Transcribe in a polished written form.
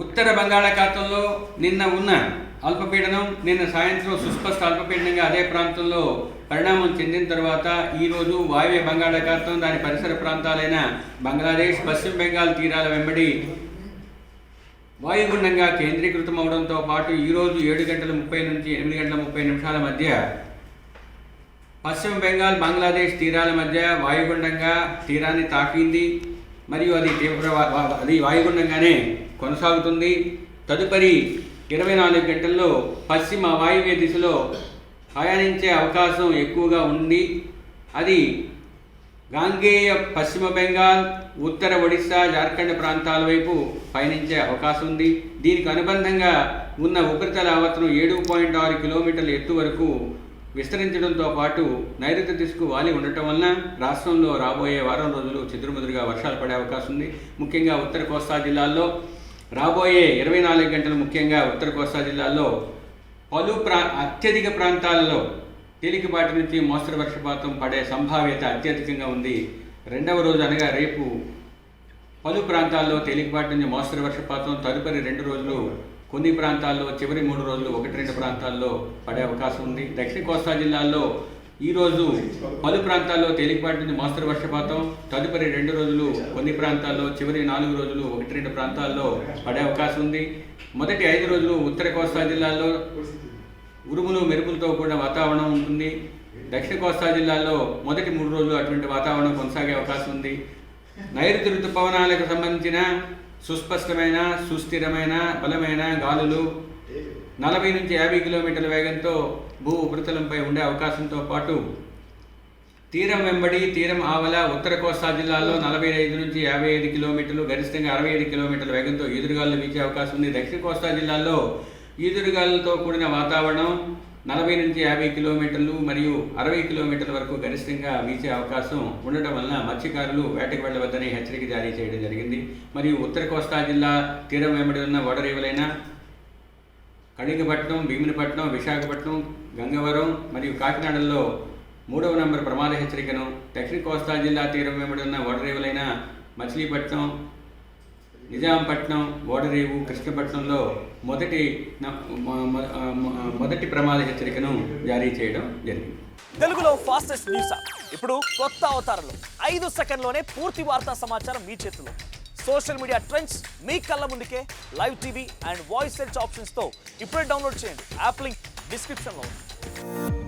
ఉత్తర బంగాళాఖాతంలో నిన్న ఉన్న అల్పపీడనం నిన్న సాయంత్రం సుస్పష్ట అల్పపీడనంగా అదే ప్రాంతంలో పరిణామం చెందిన తర్వాత ఈరోజు వాయువ్య బంగాళాఖాతం దాని పరిసర ప్రాంతాలైన బంగ్లాదేశ్ పశ్చిమ బెంగాల్ తీరాల వెంబడి వాయుగుండంగా కేంద్రీకృతం అవడంతో పాటు ఈరోజు 7:30 నుంచి 8:30 మధ్య పశ్చిమ బెంగాల్ బంగ్లాదేశ్ తీరాల మధ్య వాయుగుండంగా తీరాన్ని తాకింది. మరియు అది వాయుగుండంగానే కొనసాగుతుంది. తదుపరి 24 గంటల్లో పశ్చిమ వాయువ్య దిశలో ప్రయాణించే అవకాశం ఎక్కువగా ఉంది. అది గాంగేయ పశ్చిమ బెంగాల్, ఉత్తర ఒడిశా, జార్ఖండ్ ప్రాంతాల వైపు పయనించే అవకాశం ఉంది. దీనికి అనుబంధంగా ఉన్న ఉపరితల ఆవర్తనం 7.6 కిలోమీటర్ల ఎత్తు వరకు విస్తరించడంతో పాటు నైరుతి దిశకు వాలి ఉండటం వలన రాష్ట్రంలో రాబోయే వారం రోజులు చెదురుమదురుగా వర్షాలు పడే అవకాశం ఉంది. ముఖ్యంగా ఉత్తర కోస్తా జిల్లాల్లో రాబోయే 24 గంటలు ముఖ్యంగా ఉత్తర కోస్తా జిల్లాల్లో పలు అత్యధిక ప్రాంతాలలో తేలికపాటి నుంచి మోస్తరు వర్షపాతం పడే సంభావ్యత అత్యధికంగా ఉంది. రెండవ రోజు అనగా రేపు పలు ప్రాంతాల్లో తేలికపాటి నుంచి మోస్తరు వర్షపాతం, తదుపరి 2 రోజులు కొన్ని ప్రాంతాల్లో, చివరి 3 రోజులు 1-2 ప్రాంతాల్లో పడే అవకాశం ఉంది. దక్షిణ కోస్తా జిల్లాల్లో ఈరోజు పలు ప్రాంతాల్లో తేలికపాటి నుంచి మోస్తరు వర్షపాతం, తదుపరి 2 రోజులు కొన్ని ప్రాంతాల్లో, చివరి 4 రోజులు 1-2 ప్రాంతాల్లో పడే అవకాశం ఉంది. మొదటి 5 రోజులు ఉత్తర కోస్తా జిల్లాల్లో ఉరుములు మెరుపులతో కూడిన వాతావరణం ఉంటుంది. దక్షిణ కోస్తా జిల్లాల్లో మొదటి 3 రోజులు అటువంటి వాతావరణం కొనసాగే అవకాశం ఉంది. నైరుతి ఋతుపవనాలకు సంబంధించిన సుస్పష్టమైన, సుస్థిరమైన, బలమైన గాలులు 40 నుంచి 50 కిలోమీటర్ల వేగంతో భూ ఉపరితలంపై ఉండే అవకాశంతో పాటు తీరం వెంబడి, తీరం ఆవల ఉత్తర కోస్తా జిల్లాల్లో 45 నుంచి 55 కిలోమీటర్లు, గరిష్టంగా 65 కిలోమీటర్ల వేగంతో ఈదురుగాలు వీచే అవకాశం ఉంది. దక్షిణ కోస్తా జిల్లాల్లో ఈదురుగాలతో కూడిన వాతావరణం 40 నుంచి 50 కిలోమీటర్లు మరియు 60 కిలోమీటర్ల వరకు గరిష్టంగా వీచే అవకాశం ఉండటం వలన మత్స్యకారులు వేటకు వెళ్ళవద్దని హెచ్చరిక జారీ చేయడం జరిగింది. మరియు ఉత్తర కోస్తా జిల్లా తీరం వెంబడి ఉన్న ఓడరేవులైన కళింగపట్నం, భీమునిపట్నం, విశాఖపట్నం, గంగవరం మరియు కాకినాడల్లో 3వ నంబర్ ప్రమాద హెచ్చరికను, దక్షిణ కోస్తా జిల్లా తీరం వెంబడి ఉన్న ఓడరేవులైన మచిలీపట్నం, నిజాంపట్నం, ఓడరేవు, కృష్ణపట్నంలో మొదటి ప్రమాద హెచ్చరికను జారీ చేయడం జరిగింది. తెలుగులో ఫాస్టెస్ట్ న్యూస్ ఇప్పుడు కొత్త అవతారంలో 5 సెకండ్లోనే పూర్తి వార్తా సమాచారం మీ చేతిలో. సోషల్ మీడియా ట్రెండ్స్ మీ కళ్ళ ముందుకే live TV and voice search ఆప్షన్స్తో ఇప్పుడే డౌన్లోడ్ చేయండి. యాప్ లింక్ డిస్క్రిప్షన్లో ఉంది.